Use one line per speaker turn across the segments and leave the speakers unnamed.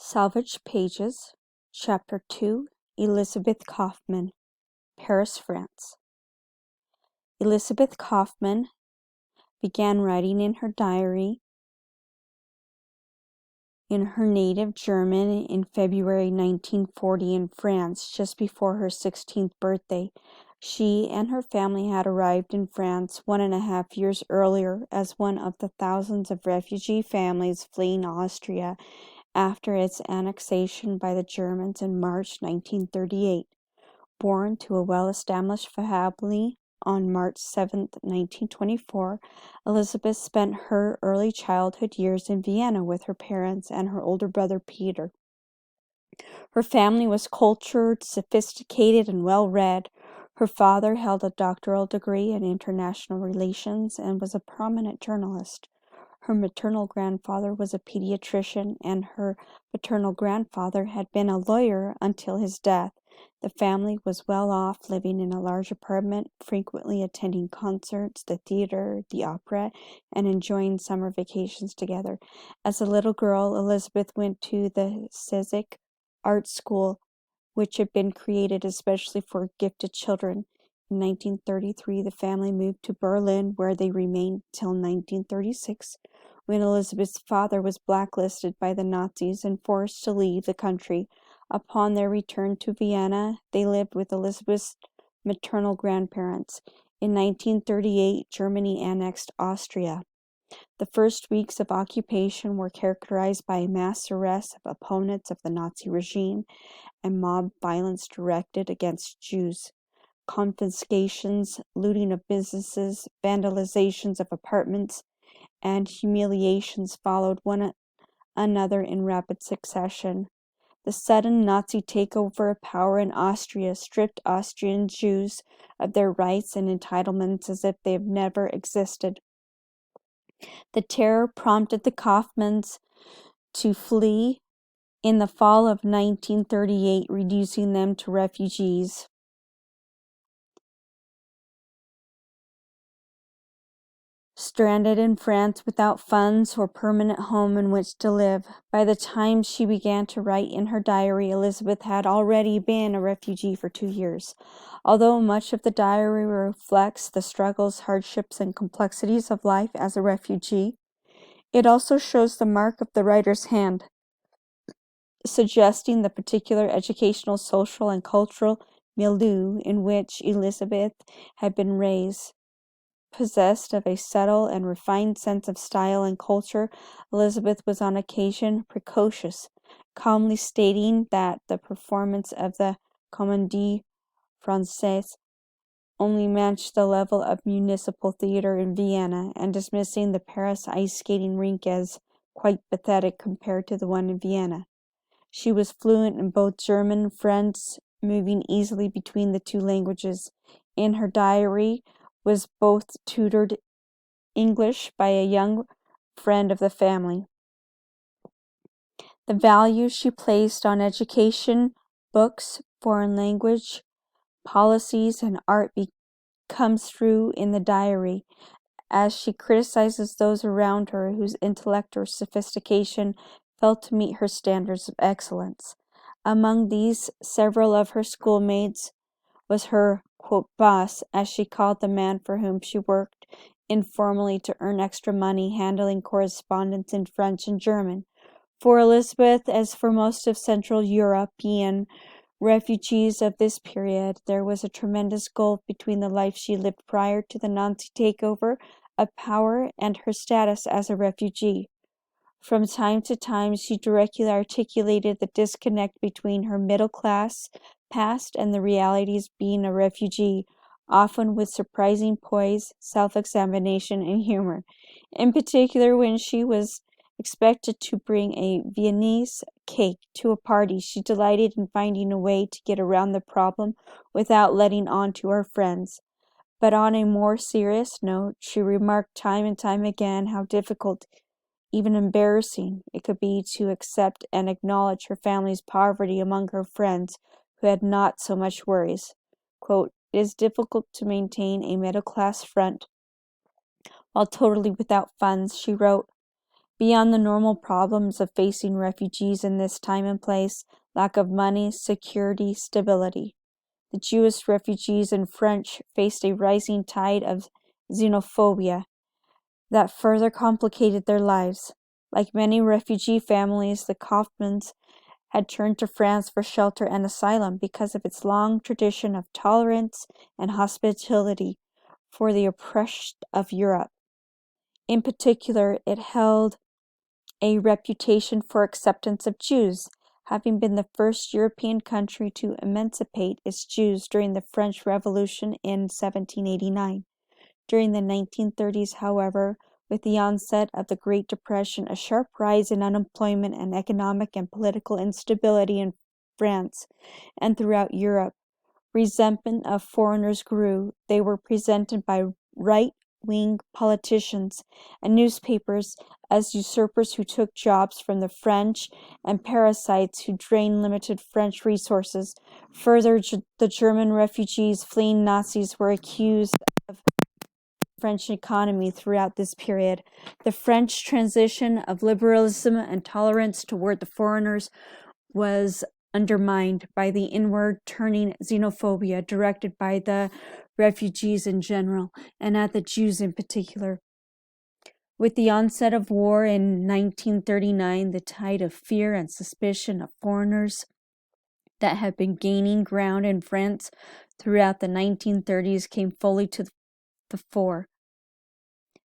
Salvaged Pages, Chapter 2, Elisabeth Kaufman, Paris, France. Elisabeth Kaufman began writing in her diary in her native German in February 1940 in France, just before her 16th birthday. She and her family had arrived in France 1.5 years earlier as one of the thousands of refugee families fleeing Austria after its annexation by the Germans in March 1938. Born to a well-established family on March 7, 1924, Elisabeth spent her early childhood years in Vienna with her parents and her older brother Peter. Her family was cultured, sophisticated, and well-read. Her father held a doctoral degree in international relations and was a prominent journalist. Her maternal grandfather was a pediatrician, and her paternal grandfather had been a lawyer until his death. The family was well off, living in a large apartment, frequently attending concerts, the theater, the opera, and enjoying summer vacations together. As a little girl, Elisabeth went to the Csick art school, which had been created especially for gifted children. In 1933, the family moved to Berlin, where they remained till 1936, when Elisabeth's father was blacklisted by the Nazis and forced to leave the country. Upon their return to Vienna, they lived with Elisabeth's maternal grandparents. In 1938, Germany annexed Austria. The first weeks of occupation were characterized by mass arrests of opponents of the Nazi regime and mob violence directed against Jews. Confiscations, looting of businesses, vandalizations of apartments, and humiliations followed one another in rapid succession. The sudden Nazi takeover of power in Austria stripped Austrian Jews of their rights and entitlements as if they had never existed. The terror prompted the Kaufmans to flee in the fall of 1938, reducing them to refugees. Stranded in France without funds or permanent home in which to live. By the time she began to write in her diary, Elisabeth had already been a refugee for 2 years. Although much of the diary reflects the struggles, hardships, and complexities of life as a refugee, it also shows the mark of the writer's hand, suggesting the particular educational, social, and cultural milieu in which Elisabeth had been raised. Possessed of a subtle and refined sense of style and culture, Elisabeth was on occasion precocious, calmly stating that the performance of the Comédie Française only matched the level of municipal theater in Vienna, and dismissing the Paris ice skating rink as quite pathetic compared to the one in Vienna. She was fluent in both German and French, moving easily between the two languages. In her diary was both tutored English by a young friend of the family. The value she placed on education, books, foreign language, policies, and art comes through in the diary, as she criticizes those around her whose intellect or sophistication failed to meet her standards of excellence. Among these, several of her schoolmates was her, quote, boss, as she called the man for whom she worked informally to earn extra money, handling correspondence in French and German. For Elisabeth, as for most of Central European refugees of this period, there was a tremendous gulf between the life she lived prior to the Nazi takeover of power and her status as a refugee. From time to time, she directly articulated the disconnect between her middle-class past and the realities of being a refugee, often with surprising poise, self-examination, and humor. In particular, when she was expected to bring a Viennese cake to a party, she delighted in finding a way to get around the problem without letting on to her friends. But on a more serious note, she remarked time and time again how difficult, even embarrassing, it could be to accept and acknowledge her family's poverty among her friends who had not so much worries. Quote, "It is difficult to maintain a middle-class front while totally without funds," she wrote, Beyond the normal problems of facing refugees in this time and place, lack of money, security, stability, the Jewish refugees and French faced a rising tide of xenophobia that further complicated their lives. Like many refugee families, the Kaufmans had turned to France for shelter and asylum because of its long tradition of tolerance and hospitality for the oppressed of Europe. In particular, it held a reputation for acceptance of Jews, having been the first European country to emancipate its Jews during the French Revolution in 1789. During the 1930s, however, with the onset of the Great Depression, a sharp rise in unemployment and economic and political instability in France and throughout Europe, resentment of foreigners grew. They were presented by right-wing politicians and newspapers as usurpers who took jobs from the French and parasites who drained limited French resources. Further, the German refugees fleeing Nazis were accused of French economy throughout this period. The French transition of liberalism and tolerance toward the foreigners was undermined by the inward-turning xenophobia directed by the refugees in general and at the Jews in particular. With the onset of war in 1939, the tide of fear and suspicion of foreigners that had been gaining ground in France throughout the 1930s came fully to the fore.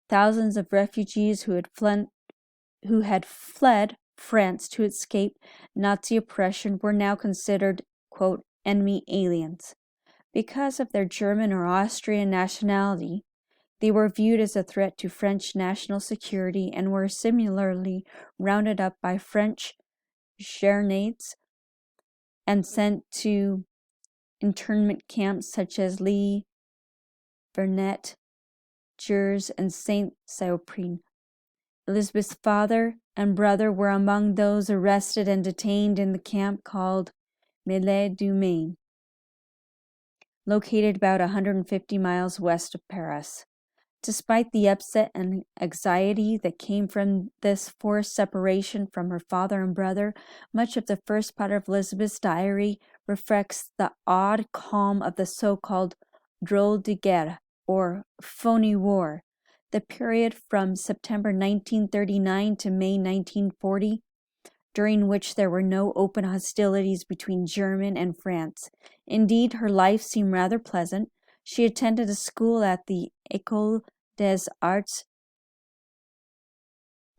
Thousands of refugees who had fled France to escape Nazi oppression were now considered, quote, enemy aliens. Because of their German or Austrian nationality, they were viewed as a threat to French national security and were similarly rounded up by French grenadiers and sent to internment camps such as Le Vernet, Gers, and Saint-Cyprien. Elisabeth's father and brother were among those arrested and detained in the camp called Mêlée du Maine, located about 150 miles west of Paris. Despite the upset and anxiety that came from this forced separation from her father and brother, much of the first part of Elisabeth's diary reflects the odd calm of the so-called drôle de guerre, or phony war, the period from September 1939 to May 1940, during which there were no open hostilities between Germany and France. Indeed, her life seemed rather pleasant. She attended a school at the École des Arts,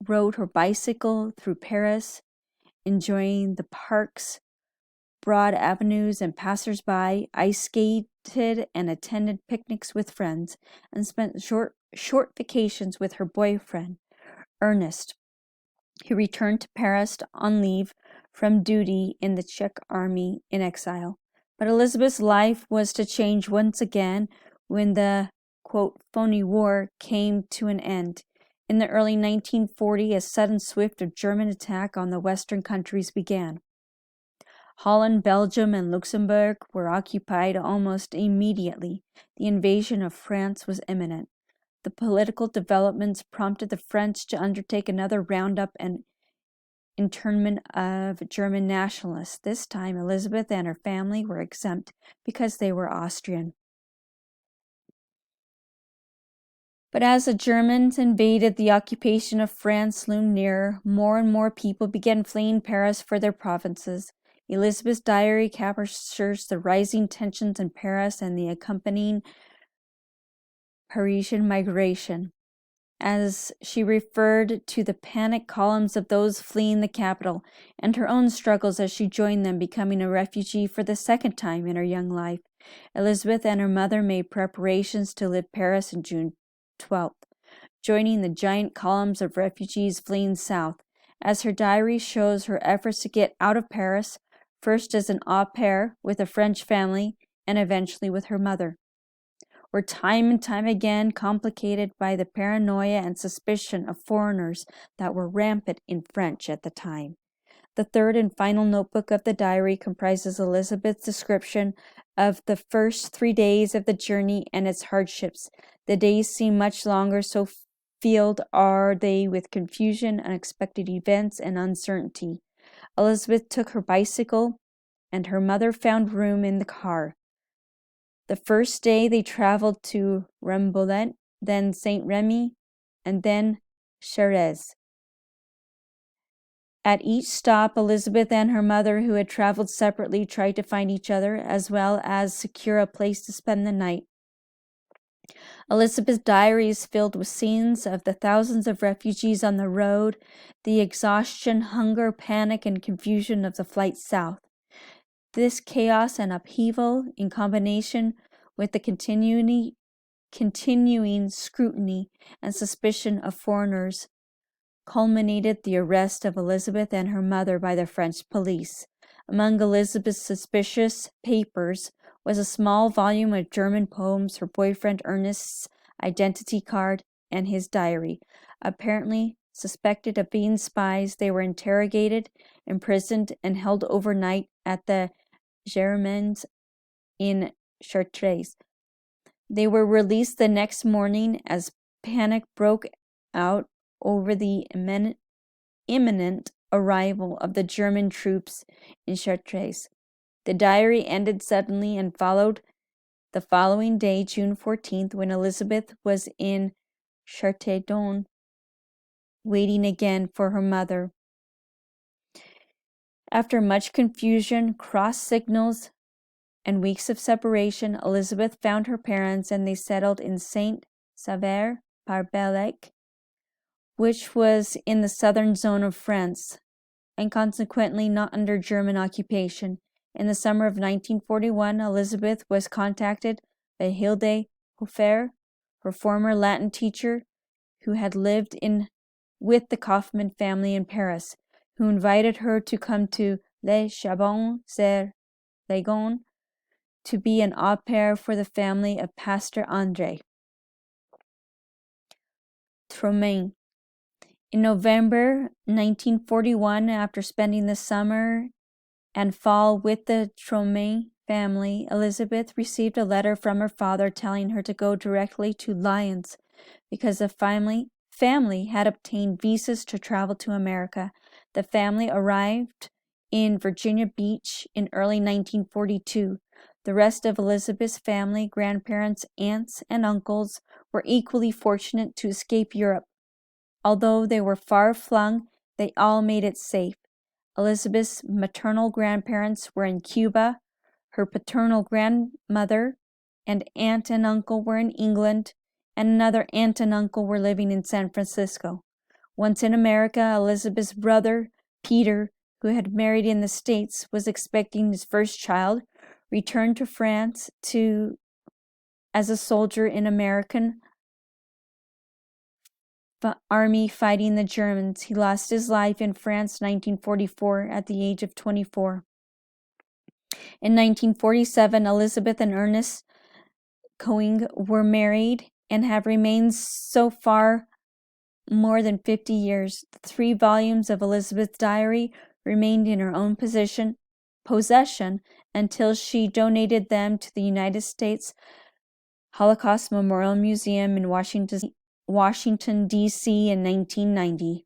rode her bicycle through Paris, enjoying the parks, broad avenues, and passers-by, ice skated and attended picnics with friends, and spent short vacations with her boyfriend, Ernest. He returned to Paris on leave from duty in the Czech army in exile. But Elisabeth's life was to change once again when the, quote, phony war came to an end. In the early 1940s, a sudden swift of German attack on the Western countries began. Holland, Belgium, and Luxembourg were occupied almost immediately. The invasion of France was imminent. The political developments prompted the French to undertake another roundup and internment of German nationalists. This time, Elisabeth and her family were exempt because they were Austrian. But as the Germans invaded, the occupation of France loomed nearer. More and more people began fleeing Paris for their provinces. Elisabeth's diary captures the rising tensions in Paris and the accompanying Parisian migration, as she referred to the panic columns of those fleeing the capital and her own struggles as she joined them, becoming a refugee for the second time in her young life. Elisabeth and her mother made preparations to leave Paris on June 12th, joining the giant columns of refugees fleeing south. As her diary shows her efforts to get out of Paris, first as an au pair with a French family and eventually with her mother, were time and time again complicated by the paranoia and suspicion of foreigners that were rampant in France at the time. The third and final notebook of the diary comprises Elisabeth's description of the first 3 days of the journey and its hardships. The days seem much longer, so filled are they with confusion, unexpected events, and uncertainty. Elisabeth took her bicycle, and her mother found room in the car. The first day they traveled to Rambouillet, then Saint-Remy, and then Charez. At each stop, Elisabeth and her mother, who had traveled separately, tried to find each other, as well as secure a place to spend the night. Elisabeth's diary is filled with scenes of the thousands of refugees on the road, the exhaustion, hunger, panic, and confusion of the flight south. This chaos and upheaval, in combination with the continuing scrutiny and suspicion of foreigners, culminated the arrest of Elisabeth and her mother by the French police. Among Elisabeth's suspicious papers was a small volume of German poems, her boyfriend Ernest's identity card, and his diary. Apparently suspected of being spies, they were interrogated, imprisoned, and held overnight at the Germains in Chartres. They were released the next morning as panic broke out over the imminent arrival of the German troops in Chartres. The diary ended suddenly and followed the following day, June 14th, when Elisabeth was in Châteaudun, waiting again for her mother. After much confusion, cross signals, and weeks of separation, Elisabeth found her parents and they settled in Saint-Sever-par-Belec, which was in the southern zone of France, and consequently not under German occupation. In the summer of 1941, Elisabeth was contacted by Hilde Hofer, her former Latin teacher, who had lived with the Kaufman family in Paris, who invited her to come to Les Chabons-sur-Lagon to be an au pair for the family of Pastor André. Tromain. In November 1941, after spending the summer and fall with the Tromain family, Elisabeth received a letter from her father telling her to go directly to Lyons because the family had obtained visas to travel to America. The family arrived in Virginia Beach in early 1942. The rest of Elisabeth's family, grandparents, aunts, and uncles were equally fortunate to escape Europe. Although they were far flung, they all made it safe. Elisabeth's maternal grandparents were in Cuba, her paternal grandmother and aunt and uncle were in England, and another aunt and uncle were living in San Francisco. Once in America, Elisabeth's brother, Peter, who had married in the States, was expecting his first child, returned to France as a soldier in American army fighting the Germans. He lost his life in France 1944 at the age of 24. In 1947, Elisabeth and Ernest Coing were married and have remained so far more than 50 years. The 3 volumes of Elisabeth's diary remained in her own possession until she donated them to the United States Holocaust Memorial Museum in Washington, D.C. in 1990.